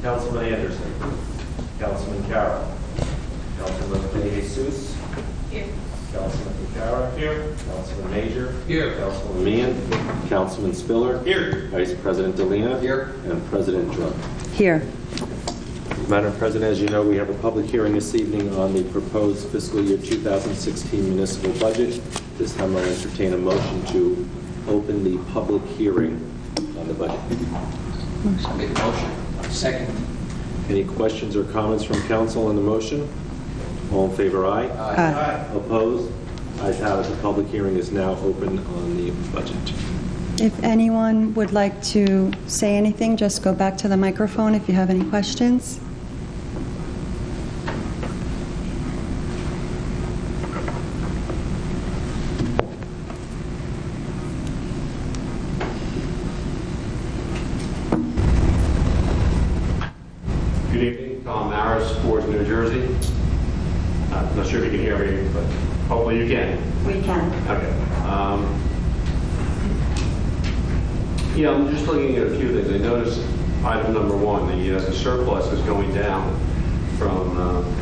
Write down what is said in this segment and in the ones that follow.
Councilman Anderson. Councilman Carroll. Councilman Jesus. Here. Councilman Ficara. Here. Councilman Major. Here. Councilman Meehan. Councilman Spiller. Here. Vice President Delina. Here. And President Drunk. Here. Madam President, as you know, we have a public hearing this evening on the proposed fiscal year 2016 municipal budget. This time I'll entertain a motion to open the public hearing on the budget. I'll make a motion. Second. Any questions or comments from council on the motion? All in favor, aye? Aye. Opposed? Ayes have it. The public hearing is now open on the budget. If anyone would like to say anything, just go back to the microphone if you have any questions. Good evening, Tom Maris, Ford, New Jersey. I'm not sure if you can hear me, but hopefully you can. We can. Okay. Yeah, I'm just looking at a few things. I noticed item number one, the surplus is going down from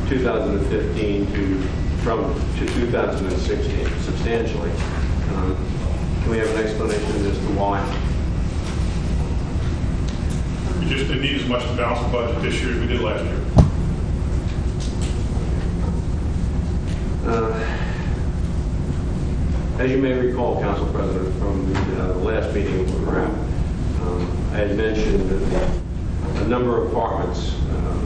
2015 to 2016 substantially. Can we have an explanation as to why? We just didn't need as much to balance the budget this year as we did last year. As you may recall, Council President, from the last meeting we were at, I had mentioned that a number of apartments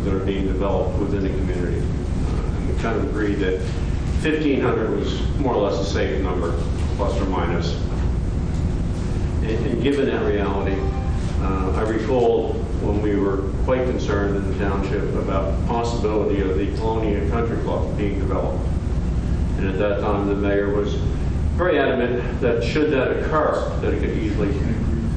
that are being developed within the community. And we kind of agreed that 1,500 was more or less a safe number, plus or minus. And given that reality, I recall when we were quite concerned in the township about the possibility of the Colonia Country Club being developed. And at that time, the mayor was very adamant that should that occur, that it could easily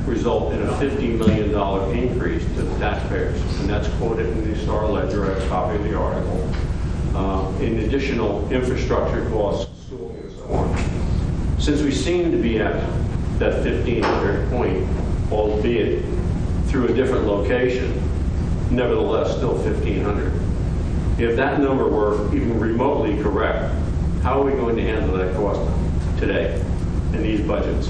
result in a $50 million increase to the taxpayers. And that's quoted in the Star Ledger, I have a copy of the article, in additional infrastructure costs, schooling and so on. Since we seem to be at that 1,500 point, albeit through a different location, nevertheless still 1,500. If that number were even remotely correct, how are we going to handle that cost today in these budgets?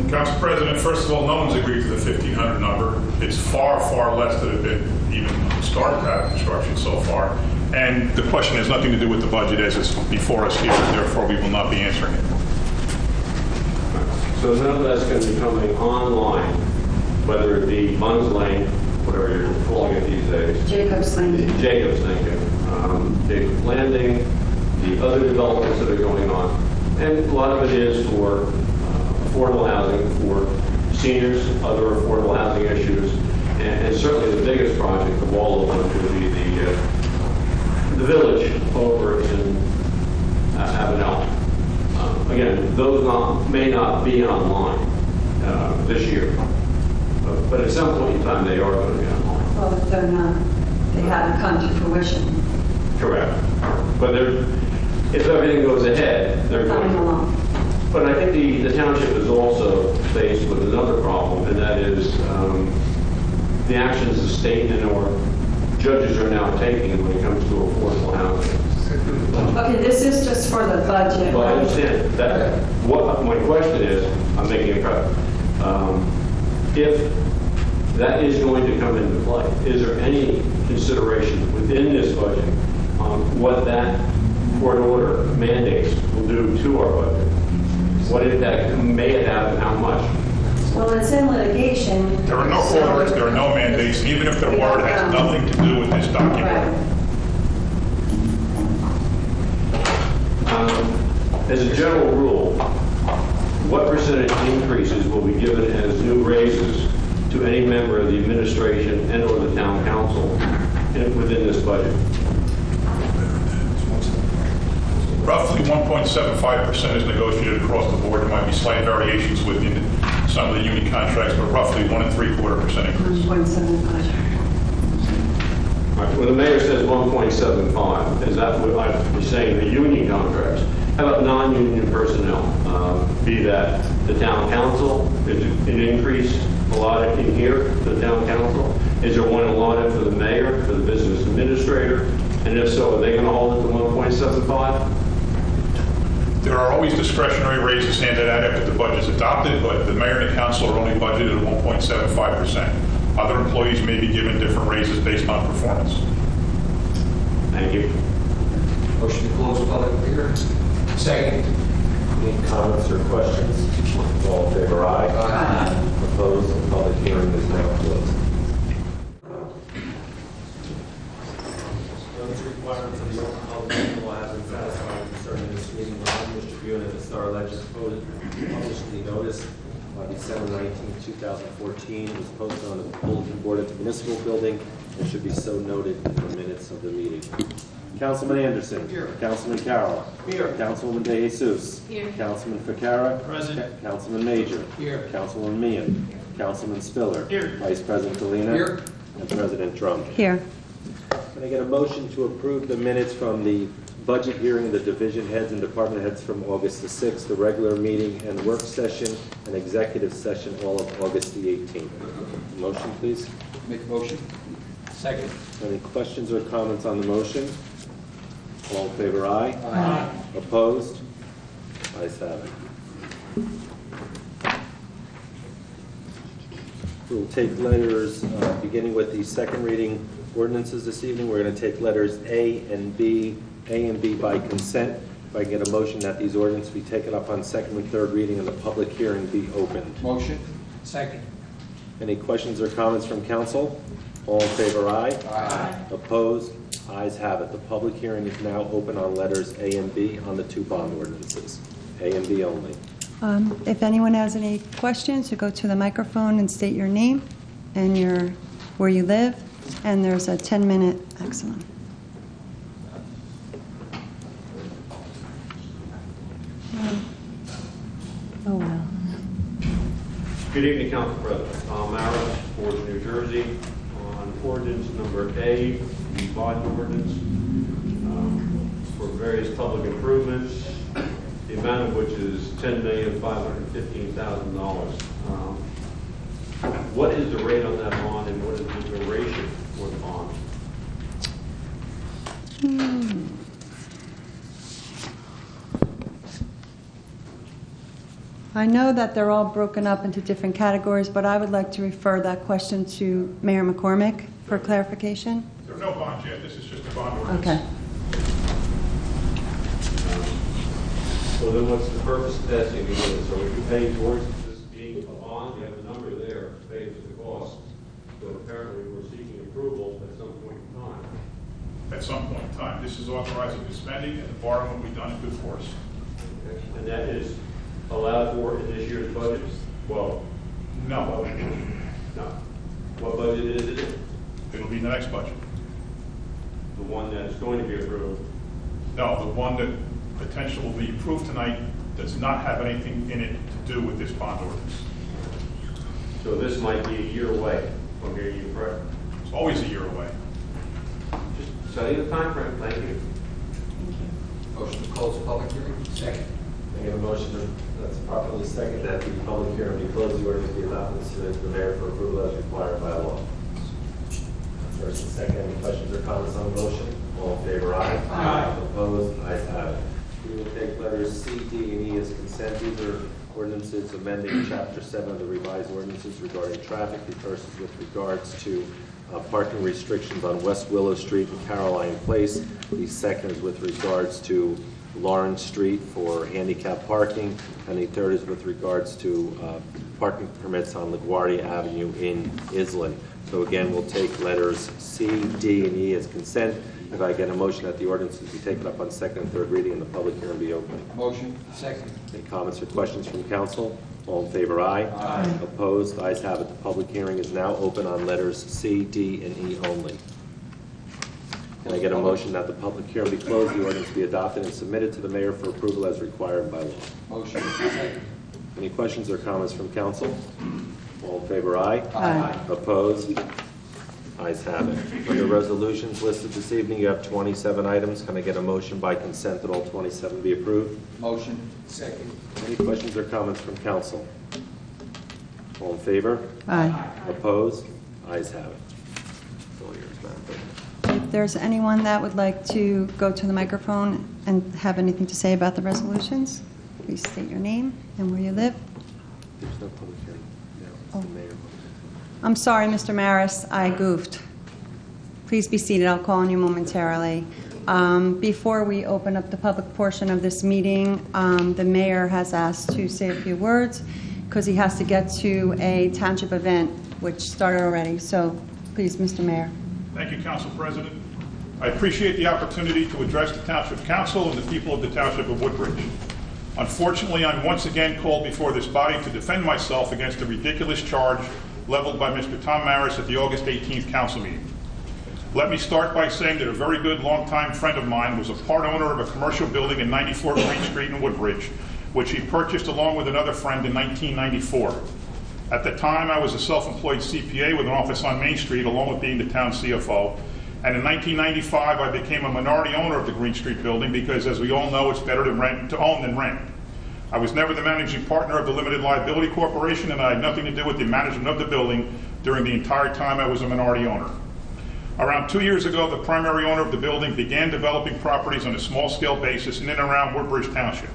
Council President, first of all, no one's agreed to the 1,500 number. It's far, far less than it had been even started out of construction so far. And the question has nothing to do with the budget as it's before us here, and therefore we will not be answering it. So none of that's going to be coming online, whether it be Buns Lane, whatever you're calling it these days. Jacob's Landing. Jacob's, thank you. Jacob's Landing, the other developments that are going on. And a lot of it is for affordable housing for seniors, other affordable housing issues, and certainly the biggest project of all of them would be the village over in Avenel. Again, those may not be online this year, but at some point in time they are going to be online. Well, if they're not, they haven't come to fruition. Correct. But if everything goes ahead, they're going to. Along. But I think the township is also faced with another problem, and that is the actions the state and or judges are now taking when it comes to affordable housing. Okay, this is just for the budget. Well, I understand that. What my question is, I'm making a cut. If that is going to come into play, is there any consideration within this budget on what that court order mandates will do to our budget? What impact may it have and how much? Well, it's in litigation. There are no orders, there are no mandates, and even if there were, it has nothing to do with this document. Right. As a general rule, what percentage increases will be given as new raises to any member of the administration and or the town council within this budget? Roughly 1.75% is negotiated across the board. There might be slight variations within some of the union contracts, but roughly 1.75% increase. 1.75. When the mayor says 1.75, is that what I'm saying, the union contracts? How about non-union personnel? Be that the town council, is an increase allotted in here for the town council? Is there one allotted for the mayor, for the business administrator? And if so, are they going to hold it to 1.75? There are always discretionary raises handed out after the budget is adopted, but the mayor and the council are only budgeted at 1.75%. Other employees may be given different raises based on performance. Thank you. Motion to close the public hearing. Second. Any comments or questions? All in favor, aye. Aye. Opposed? The public hearing is now closed. Those requirements of the open public meeting law have been satisfied concerning this meeting. Mr. Buell and the Star Ledger published the notice on December 19, 2014. It was posted on the bulletin board at the municipal building and should be so noted in the minutes of the meeting. Councilman Anderson. Here. Councilman Carroll. Here. Councilwoman De Jesus. Here. Councilman Ficarra. Present. Councilman Major. Here. Councilwoman Meehan. Councilman Spiller. Here. Vice President Galina. Here. And President Trump. Here. Can I get a motion to approve the minutes from the budget hearing of the division heads and department heads from August the 6th, the regular meeting and work session, and executive session, all of August the 18th? Motion, please. Make a motion. Second. Any questions or comments on the motion? All in favor, aye. Aye. Opposed? Ayes have it. We'll take letters, beginning with the second reading ordinances this evening. We're going to take letters A and B by consent. If I can get a motion that these ordinances be taken up on second and third reading and the public hearing be opened. Motion. Second. Any questions or comments from council? All in favor, aye. Aye. Opposed? Ayes have it. The public hearing is now open on letters A and B on the two bond ordinances. A and B only. If anyone has any questions, you go to the microphone and state your name and where you live, and there's a 10-minute maximum. Oh, well. Good evening, Council President. Tom Maris, Forge, New Jersey, on ordinance number A, the bond ordinance for various public improvements, the amount of which is $10,515,000. What is the rate on that bond, and what is the duration for the bond? I know that they're all broken up into different categories, but I would like to refer that question to Mayor McCormick for clarification. There are no bonds yet. This is just a bond ordinance. Okay. So then what's the purpose of passing the ordinance? So if you pay towards this being a bond, you have a number there to pay for the cost. So apparently we're seeking approval at some point in time. At some point in time. This is authorizing the spending, and the borrowing will be done in due course. Okay. And that is allowed for in this year's budget? Well, No. no. What budget is it? It'll be the next budget. The one that's going to be approved? No, the one that potentially will be approved tonight does not have anything in it to do with this bond ordinance. So this might be a year away from hearing you correct? It's always a year away. Just setting the time frame. Thank you. Motion to close the public hearing. Second. I get a motion that's properly seconded that the public hearing be closed, the ordinance be adopted, and submitted to the mayor for approval as required by law. First and second, any questions or comments on the motion? All in favor, aye. Aye. Opposed? Ayes have it. We will take letters C, D, and E as consent. These are ordinances amending Chapter 7 of the revised ordinances regarding traffic. The first is with regards to parking restrictions on West Willow Street and Caroline Place. The second is with regards to Lawrence Street for handicap parking, and the third is with regards to parking permits on LaGuardia Avenue in Island. So again, we'll take letters C, D, and E as consent. If I get a motion that the ordinances be taken up on second and third reading and the public hearing be open. Motion. Second. Any comments or questions from council? All in favor, aye. Aye. Opposed? Ayes have it. The public hearing is now open on letters C, D, and E only. Can I get a motion that the public hearing be closed, the ordinance be adopted, and submitted to the mayor for approval as required by law? Motion. Second. Any questions or comments from council? All in favor, aye. Aye. Opposed? Ayes have it. Under resolutions listed this evening, you have 27 items. Can I get a motion by consent that all 27 be approved? Motion. Second. Any questions or comments from council? All in favor? Aye. Opposed? Ayes have it. It's all yours, Madam President. If there's anyone that would like to go to the microphone and have anything to say about the resolutions, please state your name and where you live. There's no public hearing. No, it's the mayor. I'm sorry, Mr. Maris, I goofed. Please be seated. I'll call on you momentarily. Before we open up the public portion of this meeting, the mayor has asked to say a few words because he has to get to a township event, which started already. So please, Mr. Mayor. Thank you, Council President. I appreciate the opportunity to address the Township Council and the people of the Township of Woodbridge. Unfortunately, I'm once again called before this body to defend myself against the ridiculous charge leveled by Mr. Tom Maris at the August 18th council meeting. Let me start by saying that a very good longtime friend of mine was a part owner of a commercial building in 94 Green Street in Woodbridge, which he purchased along with another friend in 1994. At the time, I was a self-employed CPA with an office on Main Street, along with being the town CFO. And in 1995, I became a minority owner of the Green Street building because, as we all know, it's better to own than rent. I was never the managing partner of the Limited Liability Corporation, and I had nothing to do with the management of the building during the entire time I was a minority owner. Around 2 years ago, the primary owner of the building began developing properties on a small-scale basis in and around Woodbridge Township.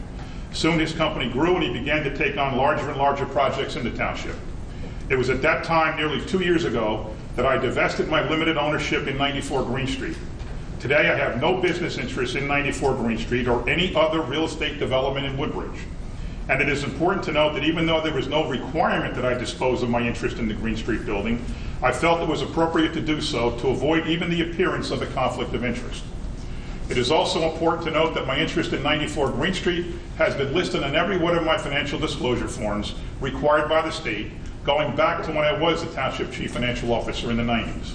Soon his company grew and he began to take on larger and larger projects in the township. It was at that time, nearly 2 years ago, that I divested my limited ownership in 94 Green Street. Today, I have no business interest in 94 Green Street or any other real estate development in Woodbridge. And it is important to note that even though there was no requirement that I dispose of my interest in the Green Street building, I felt it was appropriate to do so to avoid even the appearance of a conflict of interest. It is also important to note that my interest in 94 Green Street has been listed on every one of my financial disclosure forms required by the state, going back to when I was the Township Chief Financial Officer in the 90s.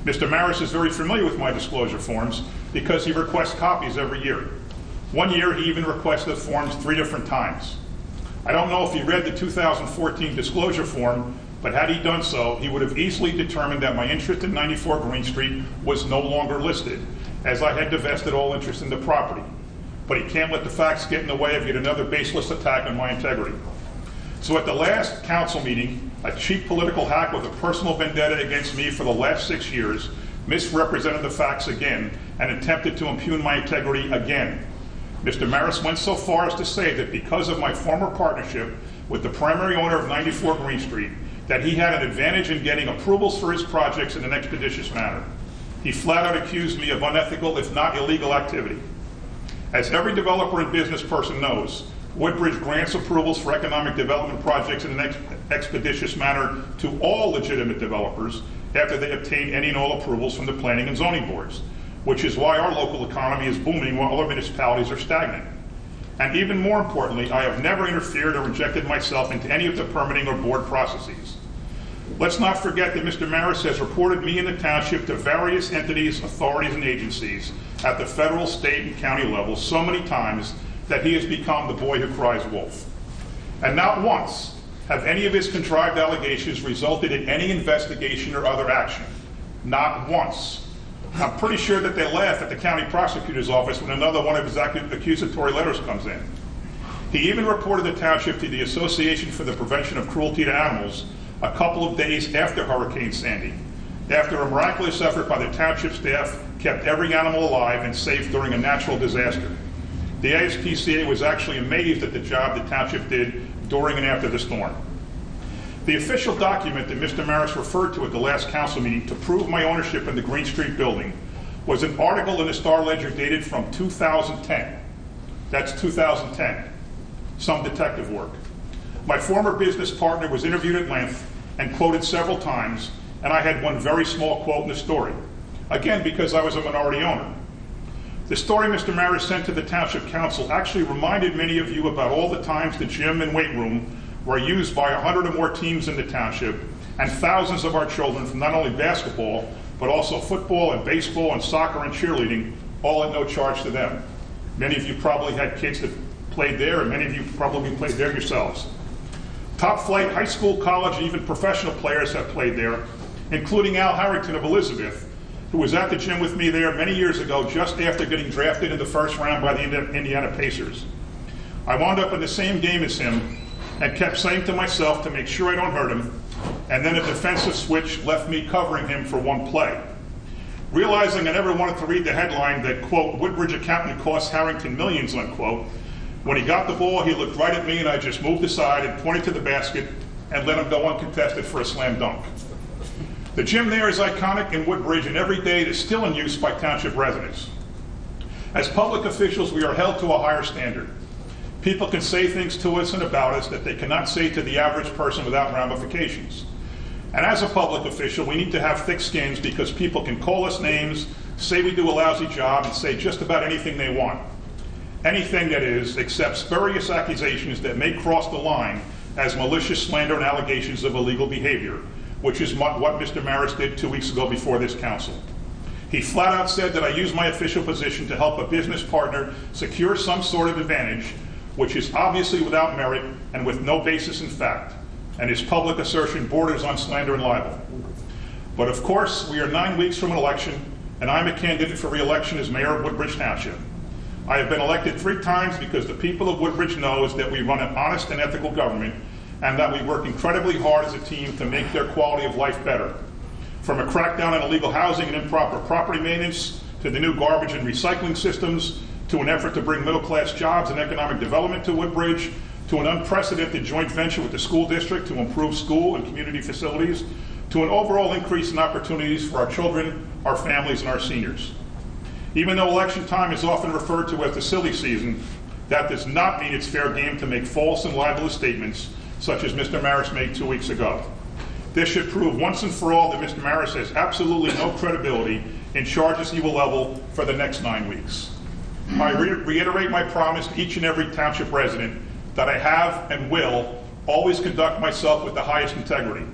Mr. Maris is very familiar with my disclosure forms because he requests copies every year. 1 year, he even requested forms 3 different times. I don't know if he read the 2014 disclosure form, but had he done so, he would have easily determined that my interest in 94 Green Street was no longer listed, as I had divested all interest in the property. But he can't let the facts get in the way of yet another baseless attack on my integrity. So at the last council meeting, a cheap political hack with a personal vendetta against me for the last 6 years misrepresented the facts again and attempted to impugn my integrity again. Mr. Maris went so far as to say that because of my former partnership with the primary owner of 94 Green Street, that he had an advantage in getting approvals for his projects in an expeditious manner. He flat out accused me of unethical, if not illegal, activity. As every developer and business person knows, Woodbridge grants approvals for economic development projects in an expeditious manner to all legitimate developers after they obtain any and all approvals from the planning and zoning boards, which is why our local economy is booming while other municipalities are stagnant. And even more importantly, I have never interfered or injected myself into any of the permitting or board processes. Let's not forget that Mr. Maris has reported me in the township to various entities, authorities, and agencies at the federal, state, and county level so many times that he has become the boy who cries wolf. And not once have any of his contrived allegations resulted in any investigation or other action. Not once. I'm pretty sure that they laugh at the county prosecutor's office when another one of his accusatory letters comes in. He even reported the township to the Association for the Prevention of Cruelty to Animals a couple of days after Hurricane Sandy, after a miraculous effort by the township staff kept every animal alive and safe during a natural disaster. The ASPCA was actually amazed at the job the township did during and after the storm. The official document that Mr. Maris referred to at the last council meeting to prove my ownership in the Green Street building was an article in the Star Ledger dated from 2010. That's 2010. Some detective work. My former business partner was interviewed at length and quoted several times, and I had one very small quote in the story. Again, because I was a minority owner. The story Mr. Maris sent to the Township Council actually reminded many of you about all the times the gym and weight room were used by 100 or more teams in the township, and thousands of our children from not only basketball, but also football and baseball and soccer and cheerleading, all at no charge to them. Many of you probably had kids that played there, and many of you probably played there yourselves. Top flight high school, college, and even professional players have played there, including Al Harrington of Elizabeth, who was at the gym with me there many years ago, just after getting drafted in the first round by the Indiana Pacers. I wound up in the same game as him and kept saying to myself to make sure I don't hurt him, and then a defensive switch left me covering him for one play. Realizing I never wanted to read the headline that, quote, Woodbridge accountant cost Harrington millions, unquote, when he got the ball, he looked right at me and I just moved aside and pointed to the basket and let him go uncontested for a slam dunk. The gym there is iconic in Woodbridge, and every day it is still in use by township residents. As public officials, we are held to a higher standard. People can say things to us and about us that they cannot say to the average person without ramifications. And as a public official, we need to have thick skins because people can call us names, say we do a lousy job, and say just about anything they want. Anything, that is, except spurious accusations that may cross the line as malicious slander and allegations of illegal behavior, which is what Mr. Maris did 2 weeks ago before this council. He flat out said that I used my official position to help a business partner secure some sort of advantage, which is obviously without merit and with no basis in fact, and his public assertion borders on slander and libel. But of course, we are 9 weeks from an election, and I'm a candidate for re-election as mayor of Woodbridge Township. I have been elected 3 times because the people of Woodbridge knows that we run an honest and ethical government, and that we work incredibly hard as a team to make their quality of life better. From a crackdown on illegal housing and improper property maintenance, to the new garbage and recycling systems, to an effort to bring middle-class jobs and economic development to Woodbridge, to an unprecedented joint venture with the school district to improve school and community facilities, to an overall increase in opportunities for our children, our families, and our seniors. Even though election time is often referred to as the silly season, that does not mean it's fair game to make false and libelous statements such as Mr. Maris made 2 weeks ago. This should prove once and for all that Mr. Maris has absolutely no credibility in charges he will level for the next 9 weeks. I reiterate my promise to each and every township resident that I have and will always conduct myself with the highest integrity,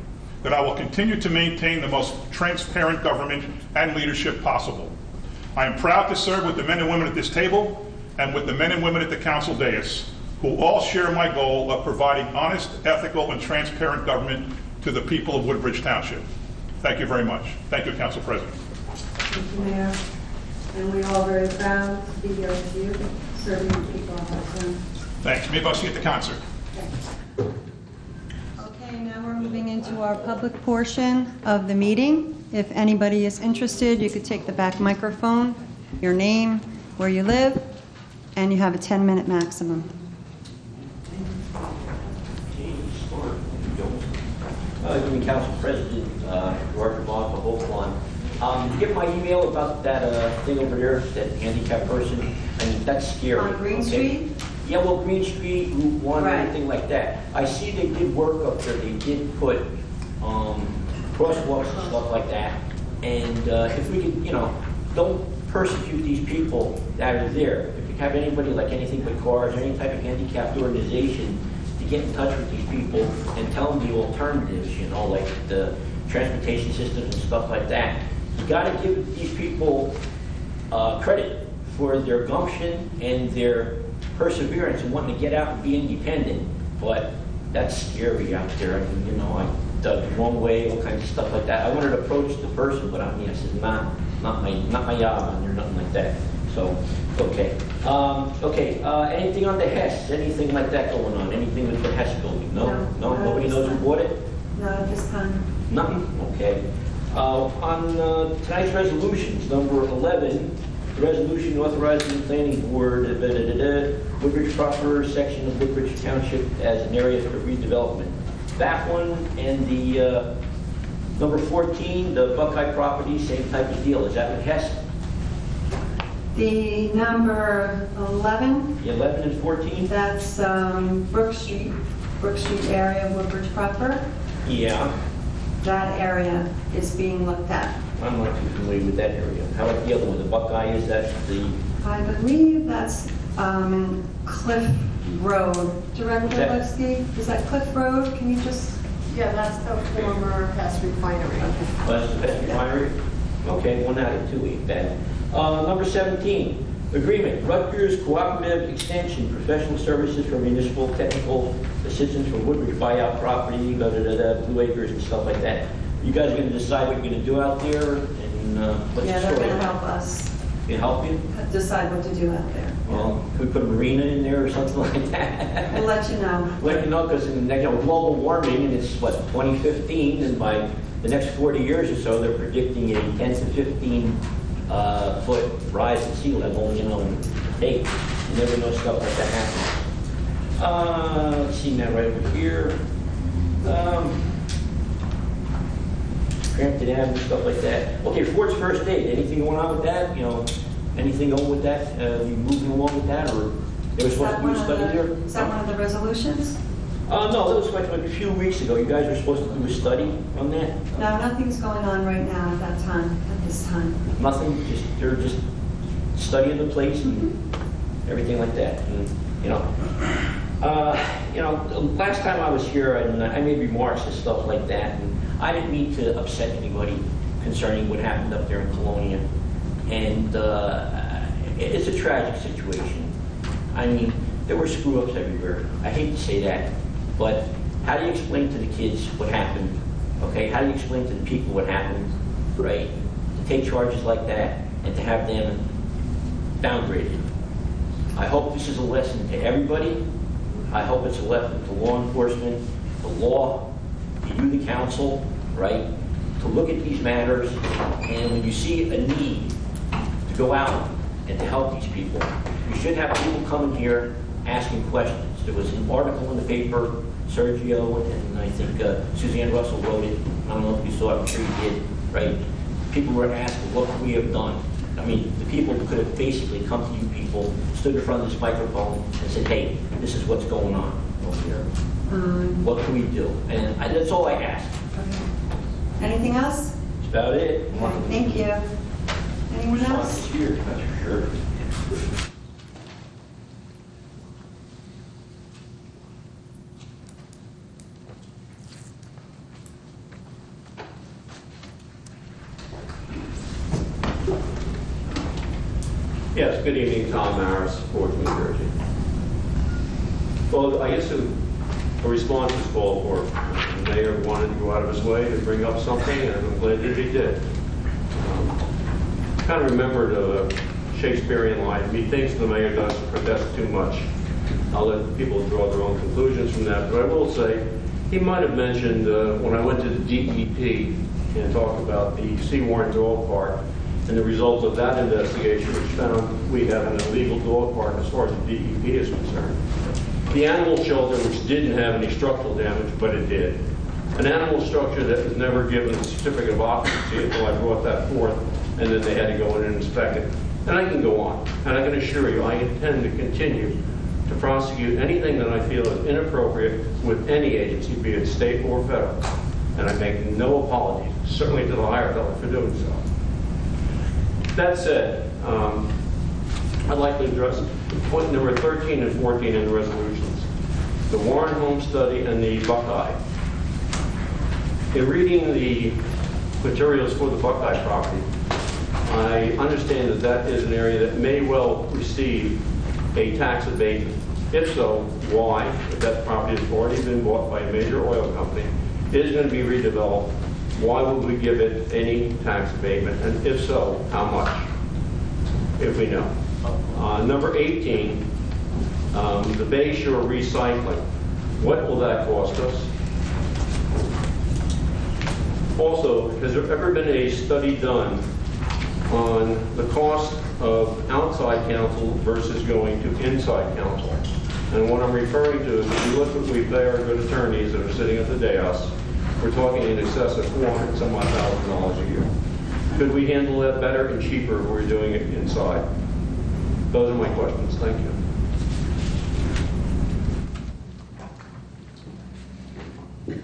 that I will continue to maintain the most transparent government and leadership possible. I am proud to serve with the men and women at this table and with the men and women at the council dais, who all share my goal of providing honest, ethical, and transparent government to the people of Woodbridge Township. Thank you very much. Thank you, Council President. Thank you, Mayor. And we're all very proud to be here with you, serving the people of our town. Thanks. Maybe I'll see you at the concert. Okay, now we're moving into our public portion of the meeting. If anybody is interested, you could take the back microphone, your name, where you live, and you have a 10-minute maximum. Good evening, Council President, Roger Bond, the whole one. Did you get my email about that thing over there, that handicapped person? I mean, that's scary. On Green Street? Yeah, well, Green Street, Route 1, Right. anything like that. I see they did work up there. They did put crosswalks and stuff like that. And if we could, don't persecute these people that are there. If you have anybody like Anything But Cars or any type of handicapped organization, to get in touch with these people and tell them the alternatives, like the transportation systems and stuff like that. You got to give these people credit for their gumption and their perseverance and wanting to get out and be independent. But that's scary out there. I mean, I dug the wrong way, all kinds of stuff like that. I wanted to approach the person, but I said, not my job, or nothing like that. So, okay. Anything on the Hess? Anything like that going on? Anything with the Hess building? No? Nobody knows who bought it? No, at this time. Nothing? Okay. On tonight's resolutions, number 11, the resolution authorizing the planning board, Woodbridge proper section of Woodbridge Township as an area for redevelopment. That one and the number 14, the Buckeye property, same type of deal. Is that with Hess? The number 11, 11 and 14? that's Brook Street area, Woodbridge proper. Yeah, That area is being looked at. I'm not too familiar with that area. How about the other one, the Buckeye, is that the, I believe that's in Cliff Road. Director What's that? Levesky, is that Cliff Road? Can you just, Yeah, that's the former Hess refinery. West Refinery? Okay, 1 out of 2 ain't bad. Number 17, agreement, Rutgers Cooperative Extension, professional services for municipal technical assistance for Woodbridge buyout property, Blue Acres and stuff like that. You guys are going to decide what you're going to do out there, and what's yeah, the they're story? going to help us Can help you? decide what to do out there. Well, could we put a marina in there or something like that? We'll let you know. Let you know, because global warming, and it's what, 2015, and by the next 40 years or so, they're predicting a 10 to 15 foot rise in sea level. Hey, you never know stuff like that happens. Let's see now, right over here. Crampton Avenue, stuff like that. Okay, Ford's first aid. Anything going on with that? Anything going with that? You moving along with that, or they were supposed to do a study there? Is that one of the resolutions? No, that was like a few weeks ago. You guys were supposed to do a study on that? No, nothing's going on right now at this time. Nothing, they're just studying the place and everything like that. And, last time I was here, and I made remarks and stuff like that, and I didn't mean to upset anybody concerning what happened up there in Colonia. And it's a tragic situation. I mean, there were screw-ups everywhere. I hate to say that, but how do you explain to the kids what happened? Okay, how do you explain to the people what happened, right? To take charges like that and to have them downgraded. I hope this is a lesson to everybody. I hope it's a lesson to law enforcement, the law, to you, the council, right? To look at these matters, and when you see a need to go out and to help these people, you should have people coming here asking questions. There was an article in the paper, Sergio and I think Suzanne Russell wrote it. I don't know if you saw it, I'm sure you did, right? People were asking, what could we have done? I mean, the people could have basically come to you people, stood in front of this microphone and said, hey, this is what's going on over here. What can we do? And that's all I ask. Okay. Anything else? That's about it. Okay, thank you. Anyone else? This year, that's for sure. Yes, good evening, Tom Maris, Fort New Jersey. Well, I guess a response was called for. The mayor wanted to go out of his way to bring up something, and I'm glad that he did. Kind of remembered a Shakespearean line, methinks the mayor does protest too much. I'll let people draw their own conclusions from that, but I will say, he might have mentioned when I went to the DEP and talked about the Seawarren dog park, and the result of that investigation, which found we have an illegal dog park as far as the DEP is concerned. The animal shelter, which didn't have any structural damage, but it did. An animal structure that was never given a certificate of occupancy until I brought that forth, and then they had to go in and inspect it. And I can go on, and I can assure you, I intend to continue to prosecute anything that I feel is inappropriate with any agency, be it state or federal. And I make no apologies, certainly to the higher level, for doing so. That said, I'd like to address point number 13 and 14 in the resolutions, the Warren Home Study and the Buckeye. In reading the materials for the Buckeye property, I understand that that is an area that may well receive a tax abatement. If so, why? If that property has already been bought by a major oil company, it is going to be redeveloped. Why would we give it any tax abatement? And if so, how much? If we know. Number 18, the Bay Shore recycling. What will that cost us? Also, has there ever been a study done on the cost of outside counsel versus going to inside counsel? And what I'm referring to is, if you look at we pay our good attorneys that are sitting at the dais, we're talking in excess of $400,000 a year. Could we handle that better and cheaper if we were doing it inside? Those are my questions. Thank you.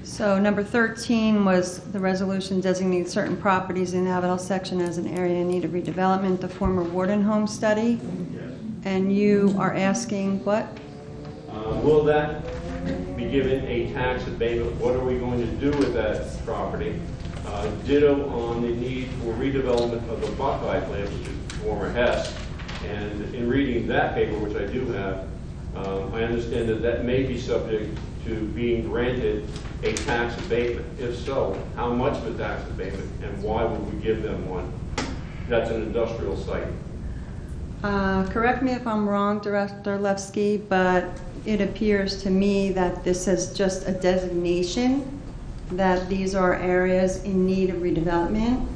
So number 13 was the resolution designating certain properties in the Avidal section as an area in need of redevelopment, the former Warden Home study. Yes. And you are asking what? Will that be given a tax abatement? What are we going to do with that property? Ditto on the need for redevelopment of the Buckeye plant, which is former Hess. And in reading that paper, which I do have, I understand that that may be subject to being granted a tax abatement. If so, how much of a tax abatement and why would we give them one? That's an industrial site. Correct me if I'm wrong, Director Levski, but it appears to me that this is just a designation that these are areas in need of redevelopment.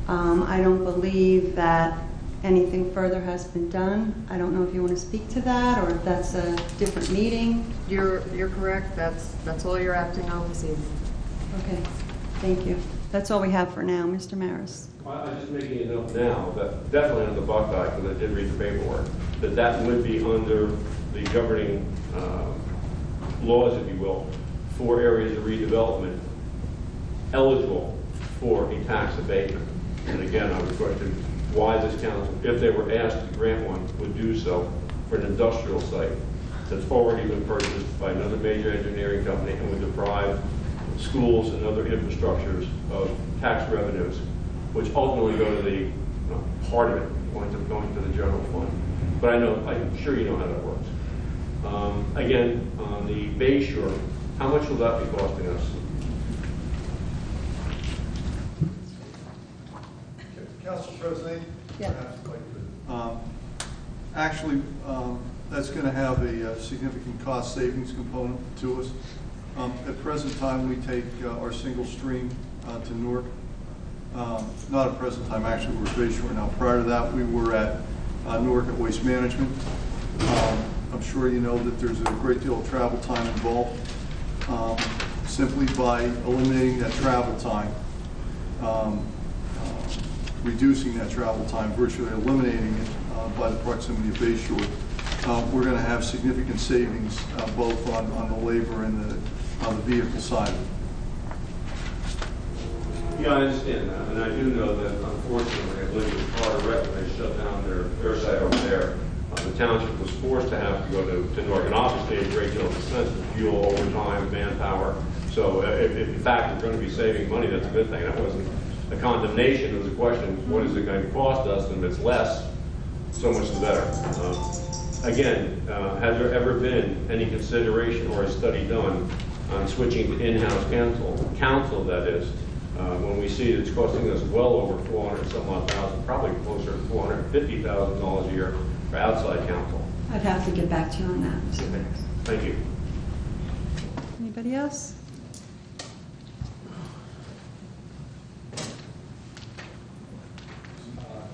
I don't believe that anything further has been done. I don't know if you want to speak to that or if that's a different meeting. You're correct. That's all you're acting on this evening. Okay, thank you. That's all we have for now, Mr. Maris. I'm just making it up now that definitely on the Buckeye, because I did read the paperwork, that would be under the governing laws, if you will, for areas of redevelopment eligible for a tax abatement. And again, I would question why this council, if they were asked to grant one, would do so for an industrial site that's already been purchased by another major engineering company and would deprive schools and other infrastructures of tax revenues, which ultimately go to the part of it going to the general fund. But I'm sure you know how that works. Again, on the Bay Shore, how much will that be costing us? Council President, Yeah. actually, that's going to have a significant cost savings component to us. At present time, we take our single stream to Newark. Not at present time, actually, we're at Bay Shore now. Prior to that, we were at Newark at Waste Management. I'm sure you know that there's a great deal of travel time involved. Simply by eliminating that travel time, reducing that travel time, virtually eliminating it by the proximity of Bay Shore, we're going to have significant savings both on the labor and on the vehicle side. Yeah, I understand that, and I do know that unfortunately, I believe it was Carter when they shut down their site over there. The township was forced to have to go to Newark, and obviously a great deal of expense with fuel, overtime, manpower. So if in fact we're going to be saving money, that's a good thing. That wasn't a condemnation. It was a question, what is it going to cost us? And if it's less, so much the better. Again, has there ever been any consideration or a study done on switching to in-house counsel that is, when we see it's costing us well over 400 some odd thousand, probably closer to $450,000 a year for outside counsel. I'd have to get back to you on that, Mr. Maris. Thank you. Anybody else?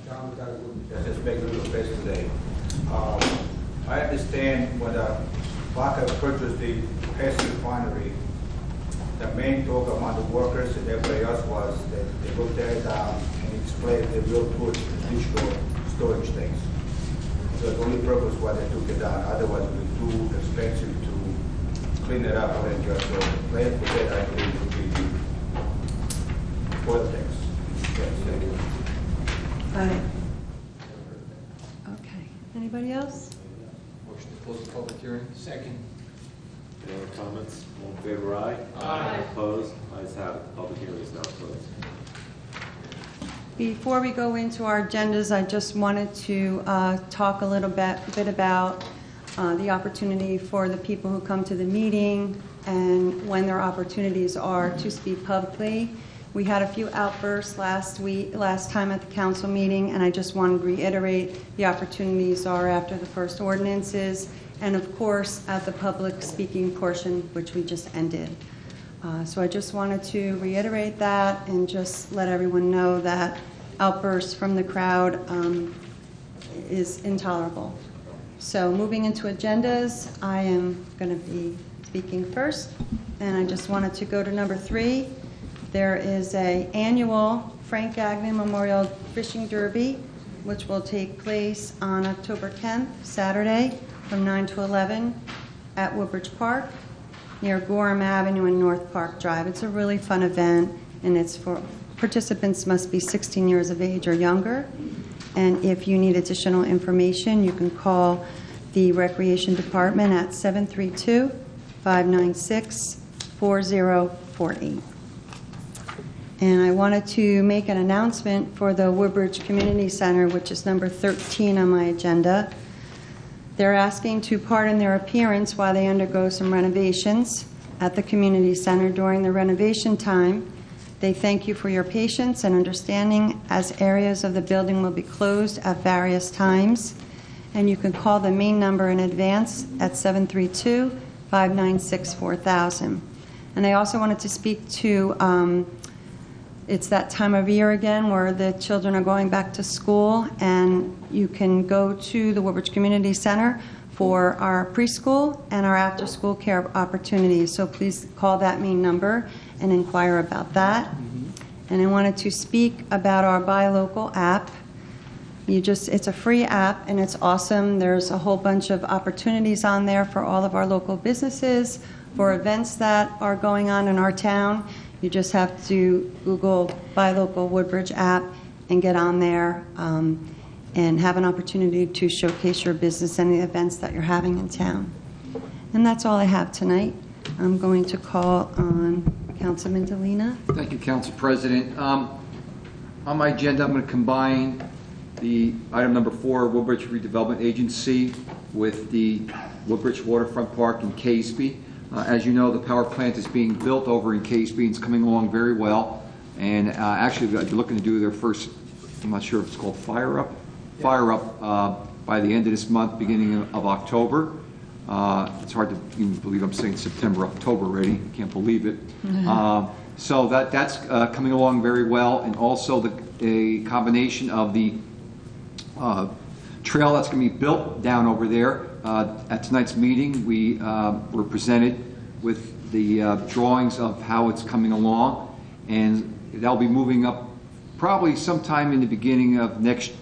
John, just make a little space today. I understand when Baca purchased the Hess refinery, the main talk among the workers and everybody else was that they would tear it down and explain they will put additional storage tanks. So the only purpose why they took it down, otherwise it would be too expensive to clean it up and just so the plan for that I believe would be the oil tanks. Yes, thank you. Okay. Anybody else? Motion to close the public hearing. Second. Any other comments? All in favor, aye? Aye. Opposed? Ayes have it. Public hearing is now closed. Before we go into our agendas, I just wanted to talk a little bit about the opportunity for the people who come to the meeting and when their opportunities are to speak publicly. We had a few outbursts last time at the council meeting, and I just wanted to reiterate the opportunities are after the first ordinances and, of course, at the public speaking portion, which we just ended. So I just wanted to reiterate that and just let everyone know that outbursts from the crowd is intolerable. So moving into agendas, I am going to be speaking first, and I just wanted to go to number 3. There is an annual Frank Gagnon Memorial Fishing Derby which will take place on October 10th, Saturday, from 9 to 11 at Woodbridge Park near Gorham Avenue and North Park Drive. It's a really fun event, and it's for participants must be 16 years of age or younger. And if you need additional information, you can call the Recreation Department at 732-596-4048. And I wanted to make an announcement for the Woodbridge Community Center, which is number 13 on my agenda. They're asking to pardon their appearance while they undergo some renovations at the community center during the renovation time. They thank you for your patience and understanding as areas of the building will be closed at various times. And you can call the main number in advance at 732-596-4000. And I also wanted to speak to, it's that time of year again where the children are going back to school, and you can go to the Woodbridge Community Center for our preschool and our after-school care opportunities. So please call that main number and inquire about that. And I wanted to speak about our Buy Local app. It's a free app, and it's awesome. There's a whole bunch of opportunities on there for all of our local businesses, for events that are going on in our town. You just have to Google Buy Local Woodbridge app and get on there and have an opportunity to showcase your business and the events that you're having in town. And that's all I have tonight. I'm going to call on Councilman Delina. Thank you, Council President. On my agenda, I'm going to combine the item number 4, Woodbridge Redevelopment Agency, with the Woodbridge Waterfront Park in Caseby. As you know, the power plant is being built over in Caseby, and it's coming along very well. And actually, they're looking to do their first, I'm not sure if it's called Fire Up by the end of this month, beginning of October. It's hard to even believe I'm saying September, October already. I can't believe it. So that's coming along very well, and also a combination of the trail that's going to be built down over there. At tonight's meeting, we were presented with the drawings of how it's coming along, and that'll be moving up probably sometime in the beginning of next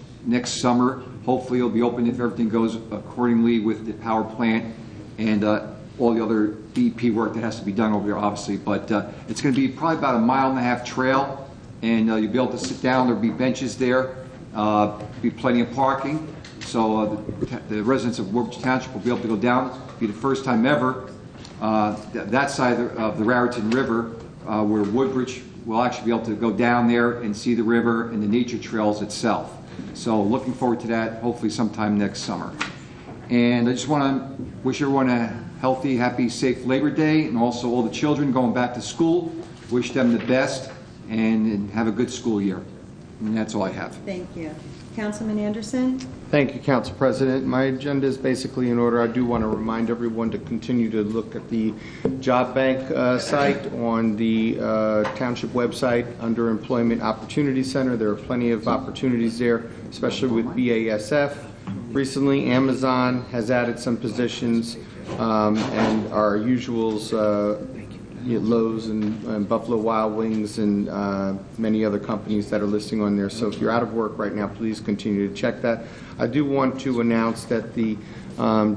summer. Hopefully it'll be open if everything goes accordingly with the power plant and all the other DEP work that has to be done over there, obviously. But it's going to be probably about a 1.5 mile trail, and you'll be able to sit down. There'll be benches there, be plenty of parking. So the residents of Woodbridge Township will be able to go down. It'll be the first time ever that side of the Raritan River where Woodbridge will actually be able to go down there and see the river and the nature trails itself. So looking forward to that, hopefully sometime next summer. And I just want to wish everyone a healthy, happy, safe Labor Day, and also all the children going back to school. Wish them the best and have a good school year. And that's all I have. Thank you. Councilman Anderson? Thank you, Council President. My agenda is basically in order. I do want to remind everyone to continue to look at the Job Bank site on the Township website under Employment Opportunity Center. There are plenty of opportunities there, especially with BASF. Recently, Amazon has added some positions, and our usuals, Lowe's and Buffalo Wild Wings and many other companies that are listing on there. So if you're out of work right now, please continue to check that. I do want to announce that the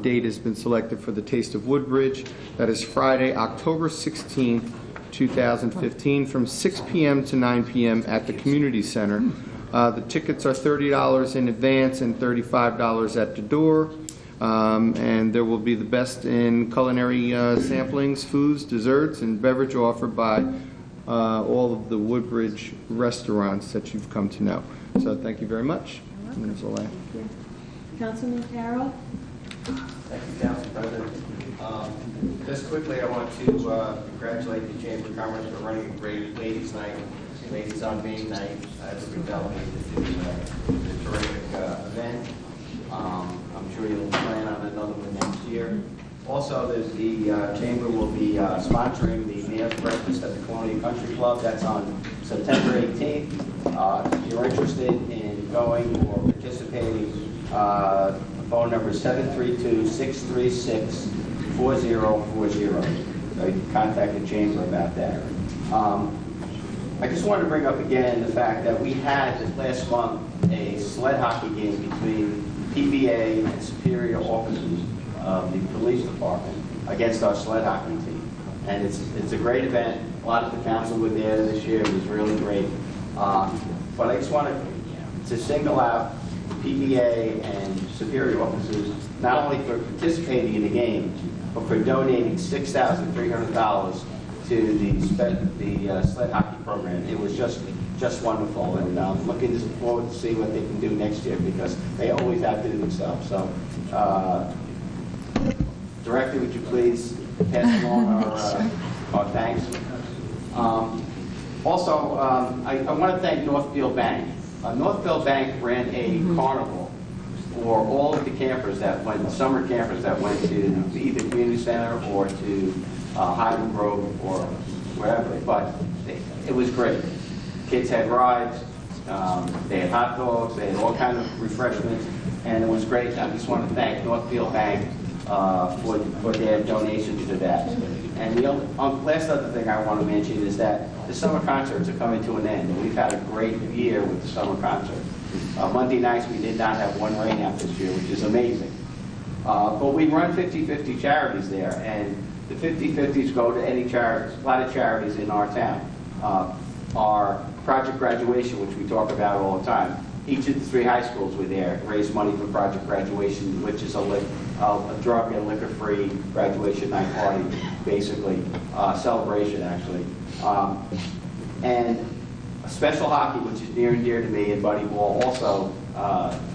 date has been selected for the Taste of Woodbridge. That is Friday, October 16th, 2015, from 6 p.m. to 9 p.m. at the Community Center. The tickets are $30 in advance and $35 at the door. And there will be the best in culinary samplings, foods, desserts, and beverage offered by all of the Woodbridge restaurants that you've come to know. So thank you very much. And that's all I have. Thank you. Councilman Carroll? Thank you, Council President. Just quickly, I want to congratulate the Chamber of Commerce for running a great Ladies' Night, Ladies on Main Night at the Redevelopment. It's a terrific event. I'm sure you'll plan on another one next year. Also, the Chamber will be sponsoring the Mayor's Breakfast at the Colonial Country Club. That's on September 18th. If you're interested in going or participating, the phone number is 732-636-4040. You can contact the Chamber about that. I just wanted to bring up again the fact that we had this last month a sled hockey game between PBA and superior officers of the police department against our sled hockey team. And it's a great event. A lot of the council were there this year. It was really great. But I just want to single out the PBA and superior officers, not only for participating in the game, but for donating $6,300 to the sled hockey program. It was just wonderful, and I'm looking forward to see what they can do next year, because they always outdo themselves. So, Director, would you please pass along our thanks? Also, I want to thank Northfield Bank. Northfield Bank ran a carnival for all of the campers that went, summer campers that went to either community center or to Highland Grove or wherever. But it was great. Kids had rides, they had hot dogs, they had all kinds of refreshments, and it was great. I just want to thank Northfield Bank for their donations to that. And the last other thing I want to mention is that the summer concerts are coming to an end, and we've had a great year with the summer concert. Monday nights we did not have one rainout this year, which is amazing. But we run 50-50 charities there, and the 50-50s go to any charities, a lot of charities in our town. Our Project Graduation, which we talk about all the time, each of the 3 high schools were there, raised money for Project Graduation, which is a drug and liquor-free graduation night party, basically, celebration actually. And Special Hockey, which is near and dear to me, and Buddy Ball also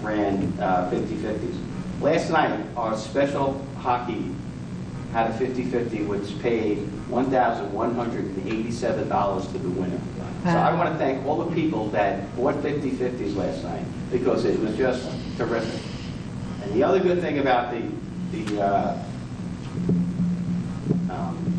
ran 50-50s. Last night, our Special Hockey had a 50-50, which paid $1,187 to the winner. So I want to thank all the people that bought 50-50s last night, because it was just terrific. And the other good thing about the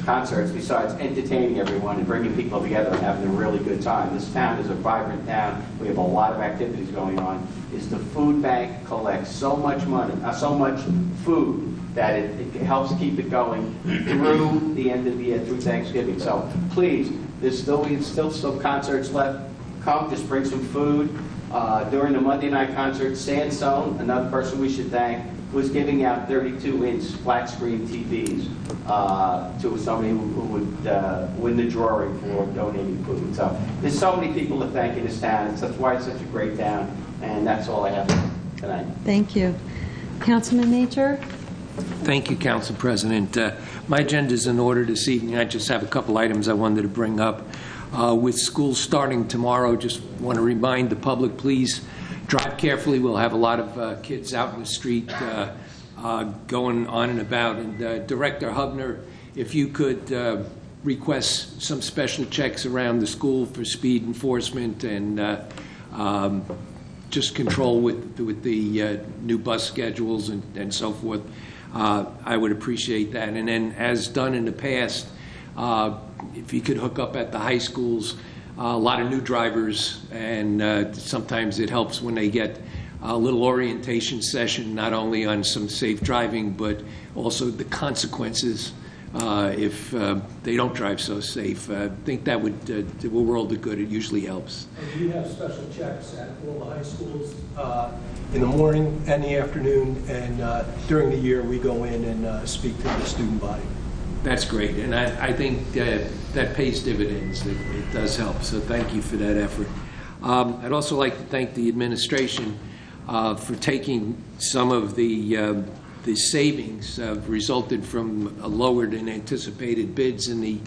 concerts, besides entertaining everyone and bringing people together and having a really good time, this town is a vibrant town. We have a lot of activities going on. Is the food bank collects so much money, so much food, that it helps keep it going through the end of the year, through Thanksgiving. So please, there's still some concerts left. Come, just bring some food. During the Monday night concert, Sansone, another person we should thank, was giving out 32-inch flat screen TVs to somebody who would win the drawing for donating food. So there's so many people to thank in this town. That's why it's such a great town. And that's all I have tonight. Thank you. Councilman Major? Thank you, Council President. My agenda is in order this evening. I just have a couple items I wanted to bring up. With school starting tomorrow, just want to remind the public, please drive carefully. We'll have a lot of kids out in the street going on and about. And Director Hubner, if you could request some special checks around the school for speed enforcement and just control with the new bus schedules and so forth, I would appreciate that. And then, as done in the past, if you could hook up at the high schools, a lot of new drivers, and sometimes it helps when they get a little orientation session, not only on some safe driving, but also the consequences if they don't drive so safe. I think that would do a world of good. It usually helps. And we have special checks at all the high schools in the morning and the afternoon, and during the year we go in and speak to the student body. That's great, and I think that pays dividends. It does help, so thank you for that effort. I'd also like to thank the administration for taking some of the savings resulted from lower than anticipated bids in the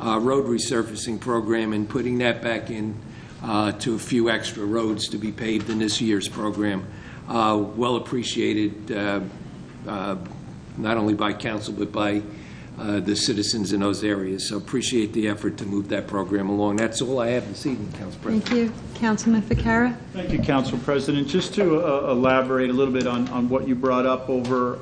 road resurfacing program and putting that back in to a few extra roads to be paved in this year's program. Well appreciated, not only by council but by the citizens in those areas. So appreciate the effort to move that program along. That's all I have this evening, Council President. Thank you. Councilman Ficarra? Thank you, Council President. Just to elaborate a little bit on what you brought up over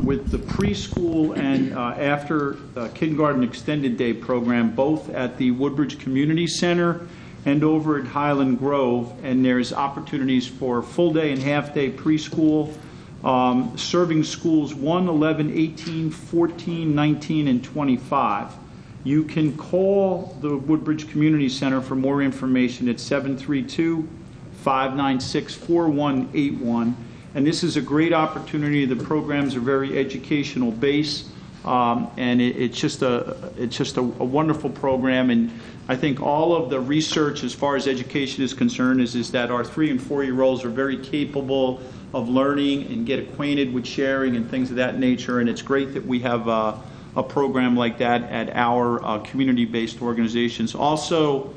with the preschool and after kindergarten extended day program, both at the Woodbridge Community Center and over at Highland Grove, and there's opportunities for full day and half day preschool, serving schools 1, 11, 18, 14, 19, and 25. You can call the Woodbridge Community Center for more information at 596-4181. And this is a great opportunity. The programs are very educational based, and it's just a wonderful program. And I think all of the research as far as education is concerned is that our 3- and 4-year-olds are very capable of learning and get acquainted with sharing and things of that nature. And it's great that we have a program like that at our community-based organizations. Also,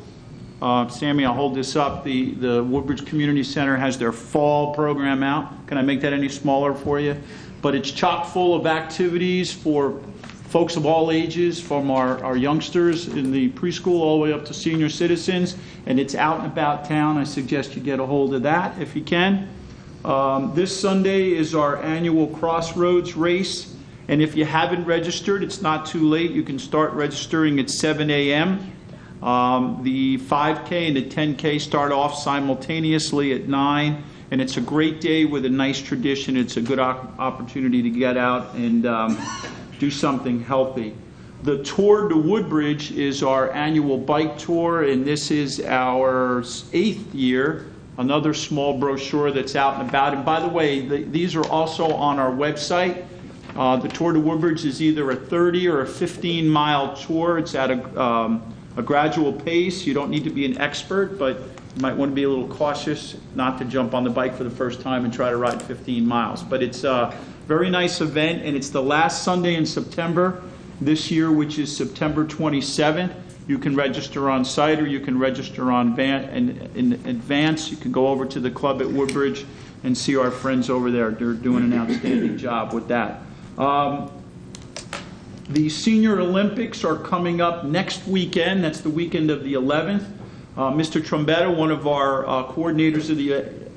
Sammy, I'll hold this up. The Woodbridge Community Center has their fall program out. Can I make that any smaller for you? But it's chock full of activities for folks of all ages, from our youngsters in the preschool all the way up to senior citizens, and it's out and about town. I suggest you get a hold of that if you can. This Sunday is our annual Crossroads race, and if you haven't registered, it's not too late. You can start registering at 7 a.m. The 5K and the 10K start off simultaneously at 9, and it's a great day with a nice tradition. It's a good opportunity to get out and do something healthy. The Tour de Woodbridge is our annual bike tour, and this is our 8th year. Another small brochure that's out and about. And by the way, these are also on our website. The Tour de Woodbridge is either a 30 or a 15-mile tour. It's at a gradual pace. You don't need to be an expert, but you might want to be a little cautious not to jump on the bike for the first time and try to ride 15 miles. But it's a very nice event, and it's the last Sunday in September this year, which is September 27th. You can register on site, or you can register in advance. You can go over to the club at Woodbridge and see our friends over there. They're doing an outstanding job with that. The Senior Olympics are coming up next weekend. That's the weekend of the 11th. Mr. Trombetta, one of our coordinators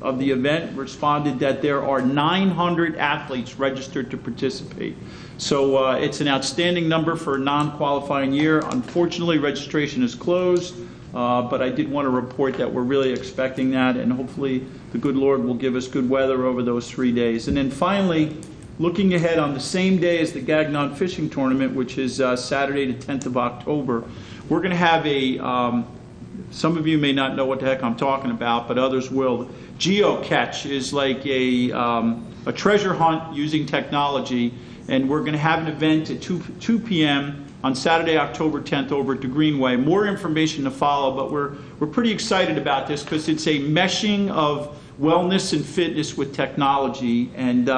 of the event, responded that there are 900 athletes registered to participate. So it's an outstanding number for a non-qualifying year. Unfortunately, registration is closed, but I did want to report that we're really expecting that, and hopefully the good Lord will give us good weather over those 3 days. And then finally, looking ahead, on the same day as the Gagnon Fishing Tournament, which is Saturday the 10th of October, we're going to have some of you may not know what the heck I'm talking about, but others will. Geocache is like a treasure hunt using technology, and we're going to have an event at 2 p.m. on Saturday, October 10th over at the Greenway. More information to follow, but we're pretty excited about this because it's a meshing of wellness and fitness with technology, and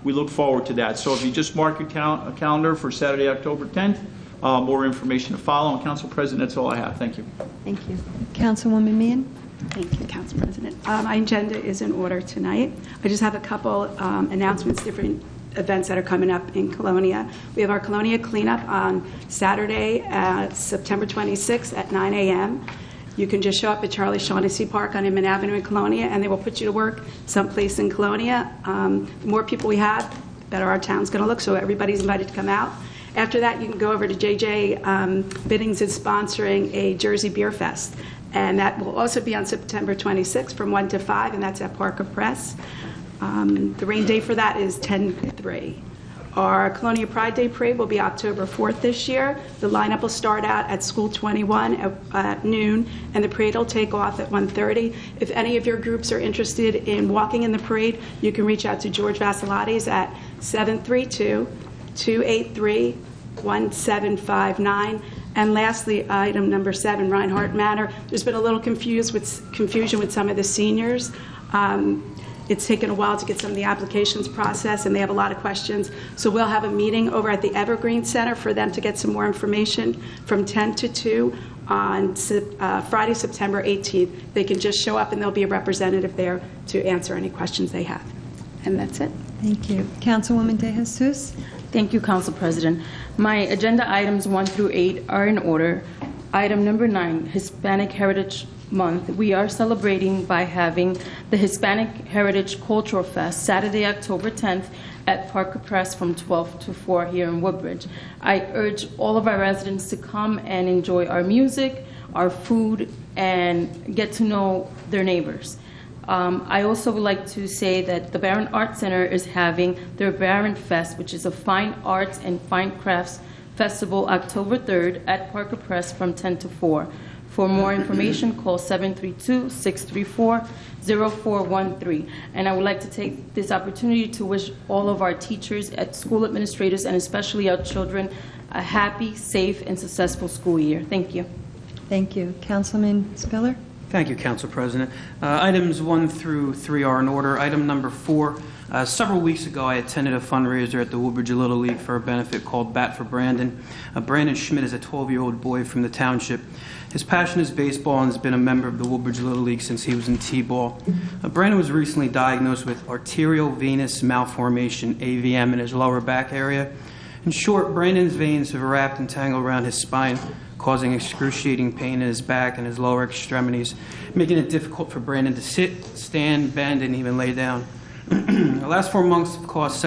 we look forward to that. So if you just mark your calendar for Saturday, October 10th, more information to follow. And Council President, that's all I have. Thank you. Thank you. Councilwoman Meehan? Thank you, Council President. My agenda is in order tonight. I just have a couple announcements, different events that are coming up in Colonia. We have our Colonia cleanup on Saturday, September 26th at 9 a.m. You can just show up at Charlie Shaughnessy Park on Inman Avenue in Colonia, and they will put you to work someplace in Colonia. The more people we have, the better our town's going to look, so everybody's invited to come out. After that, you can go over to JJ Biddings is sponsoring a Jersey Beer Fest, and that will also be on September 26th from 1 to 5, and that's at Parker Press. The rain day for that is 10/3. Our Colonia Pride Day Parade will be October 4th this year. The lineup will start out at School 21 at noon, and the parade will take off at 1:30. If any of your groups are interested in walking in the parade, you can reach out to George Vassilates at 732-283-1759. And lastly, item number 7, Reinhardt Manor. There's been a little confusion with some of the seniors. It's taken a while to get some of the applications processed, and they have a lot of questions. So we'll have a meeting over at the Evergreen Center for them to get some more information from 10 to 2 on Friday, September 18th. They can just show up, and there'll be a representative there to answer any questions they have. And that's it. Thank you. Councilwoman De Jesus? Thank you, Council President. My agenda items 1 through 8 are in order. Item number 9, Hispanic Heritage Month. We are celebrating by having the Hispanic Heritage Cultural Fest Saturday, October 10th at Parker Press from 12 to 4 here in Woodbridge. I urge all of our residents to come and enjoy our music, our food, and get to know their neighbors. I also would like to say that the Barron Arts Center is having their Barron Fest, which is a fine arts and fine crafts festival, October 3rd at Parker Press from 10 to 4. For more information, call 732-634-0413. And I would like to take this opportunity to wish all of our teachers, school administrators, and especially our children a happy, safe, and successful school year. Thank you. Thank you. Councilman Spiller? Thank you, Council President. Items 1 through 3 are in order. Item number 4, several weeks ago I attended a fundraiser at the Woodbridge Little League for a benefit called Bat for Brandon. Brandon Schmidt is a 12-year-old boy from the township. His passion is baseball and has been a member of the Woodbridge Little League since he was in T-ball. Brandon was recently diagnosed with arterial venous malformation, AVM, in his lower back area. In short, Brandon's veins have wrapped and tangled around his spine, causing excruciating pain in his back and his lower extremities, making it difficult for Brandon to sit, stand, bend, and even lay down. The last 4 months have caused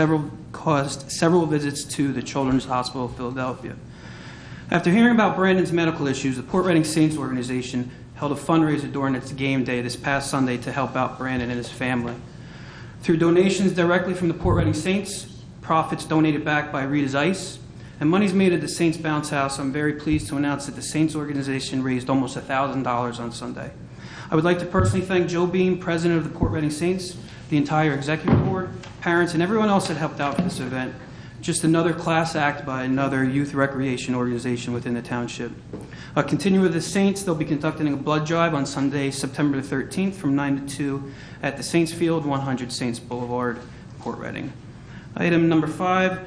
several visits to the Children's Hospital of Philadelphia. After hearing about Brandon's medical issues, the Port Reading Saints organization held a fundraiser during its game day this past Sunday to help out Brandon and his family. Through donations directly from the Port Reading Saints, profits donated back by Rita's Ice, and monies made at the Saints Bounce House, I'm very pleased to announce that the Saints organization raised almost $1,000 on Sunday. I would like to personally thank Joe Beam, president of the Port Reading Saints, the entire executive board, parents, and everyone else that helped out for this event. Just another class act by another youth recreation organization within the township. Continuing with the Saints, they'll be conducting a blood drive on Sunday, September the 13th from 9 to 2 at the Saints Field, 100 Saints Boulevard, Port Reading. Item number 5,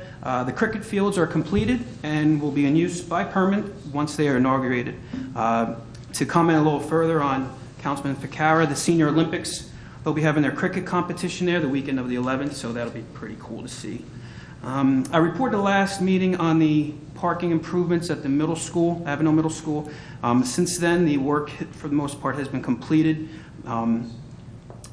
the cricket fields are completed and will be in use by permit once they are inaugurated. To comment a little further on Councilman Ficarra, the Senior Olympics, they'll be having their cricket competition there the weekend of the 11th, so that'll be pretty cool to see. I reported the last meeting on the parking improvements at the middle school, Avenel Middle School. Since then, the work, for the most part, has been completed.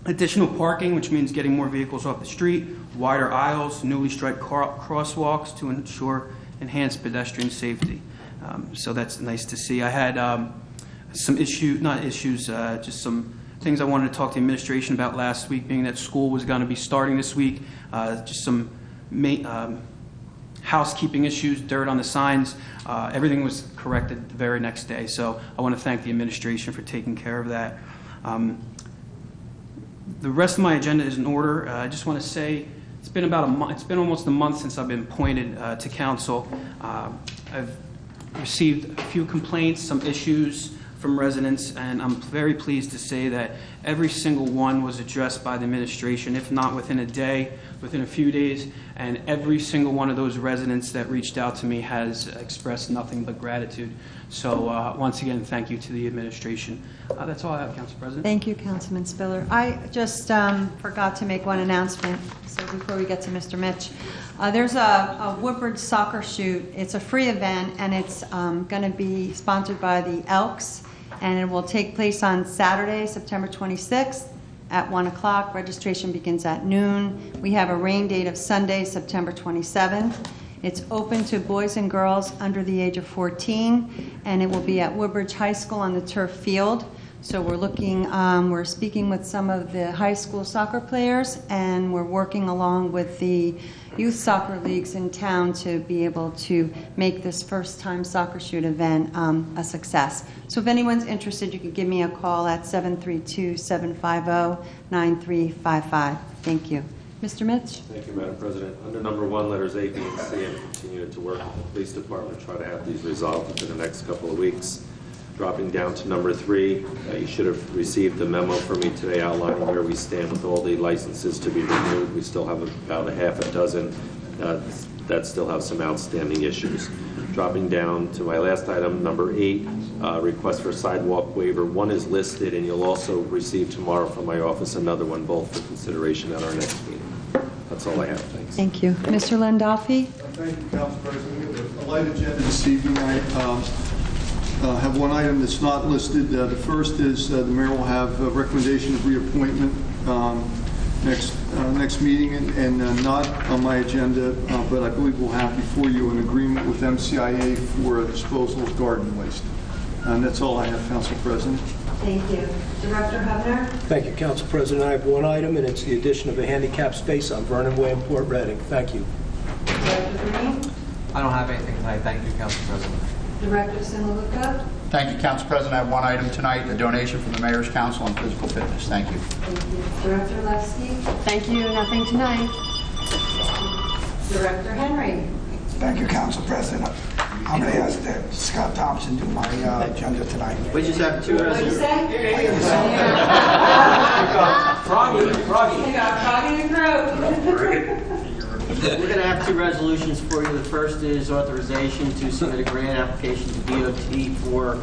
Additional parking, which means getting more vehicles off the street, wider aisles, newly striped crosswalks to ensure enhanced pedestrian safety. So that's nice to see. I had some just some things I wanted to talk to the administration about last week, being that school was going to be starting this week. Just some housekeeping issues, dirt on the signs. Everything was corrected the very next day. So I want to thank the administration for taking care of that. The rest of my agenda is in order. I just want to say it's been about a month. It's been almost a month since I've been appointed to council. I've received a few complaints, some issues from residents, and I'm very pleased to say that every single one was addressed by the administration, if not within a day, within a few days, and every single one of those residents that reached out to me has expressed nothing but gratitude. So once again, thank you to the administration. That's all I have, Council President. Thank you, Councilman Spiller. I just forgot to make one announcement, so before we get to Mr. Mitch. There's a Woodbridge soccer shoot. It's a free event, and it's going to be sponsored by the Elks, and it will take place on Saturday, September 26th at 1 o'clock. Registration begins at noon. We have a rain date of Sunday, September 27th. It's open to boys and girls under the age of 14, and it will be at Woodbridge High School on the turf field. So we're speaking with some of the high school soccer players, and we're working along with the youth soccer leagues in town to be able to make this first-time soccer shoot event a success. So if anyone's interested, you can give me a call at 732-750-9355. Thank you. Mr. Mitch? Thank you, Madam President. Under number 1, letters A, B, and C, and continue to work with the police department, try to have these resolved within the next couple of weeks. Dropping down to number 3, you should have received a memo from me today outlining where we stand with all the licenses to be renewed. We still have about a half a dozen that still have some outstanding issues. Dropping down to my last item, number 8, request for sidewalk waiver. One is listed, and you'll also receive tomorrow from my office another one, both for consideration at our next meeting. That's all I have. Thanks. Thank you. Mr. Landolfi? Thank you, Council President. We have a light agenda this evening. I have one item that's not listed. The first is the mayor will have a recommendation of reappointment next meeting, and not on my agenda, but I believe we'll have before you an agreement with MCIA for a disposal of garden waste. And that's all I have, Council President. Thank you. Director Hubner? Thank you, Council President. I have one item, and it's the addition of a handicap space on Vernon Way in Port Reading. Thank you. Director Green? I don't have anything tonight. Thank you, Council President. Director Simulaka? Thank you, Council President. I have one item tonight, a donation from the Mayor's Council on Physical Fitness. Thank you. Thank you. Director Levesky? Thank you, nothing tonight. Director Henry? Thank you, Council President. I'm going to ask that Scott Thompson do my agenda tonight. We just have two What'd you say? Froggy. Froggy the Crow. We're going to have two resolutions for you. The first is authorization to submit a grant application to DOT for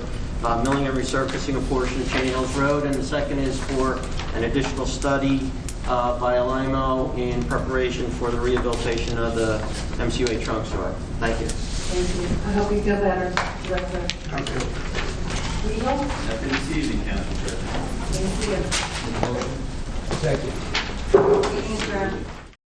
milling and resurfacing a portion of Cheney Hills Road, and the second is for an additional study by Alimo in preparation for the rehabilitation of the MCUA trunk store. Thank you. Thank you. I hope you feel better, Director. Thank you. Legal? Have a good evening, Council President. Thank you. Thank you. Meeting adjourned.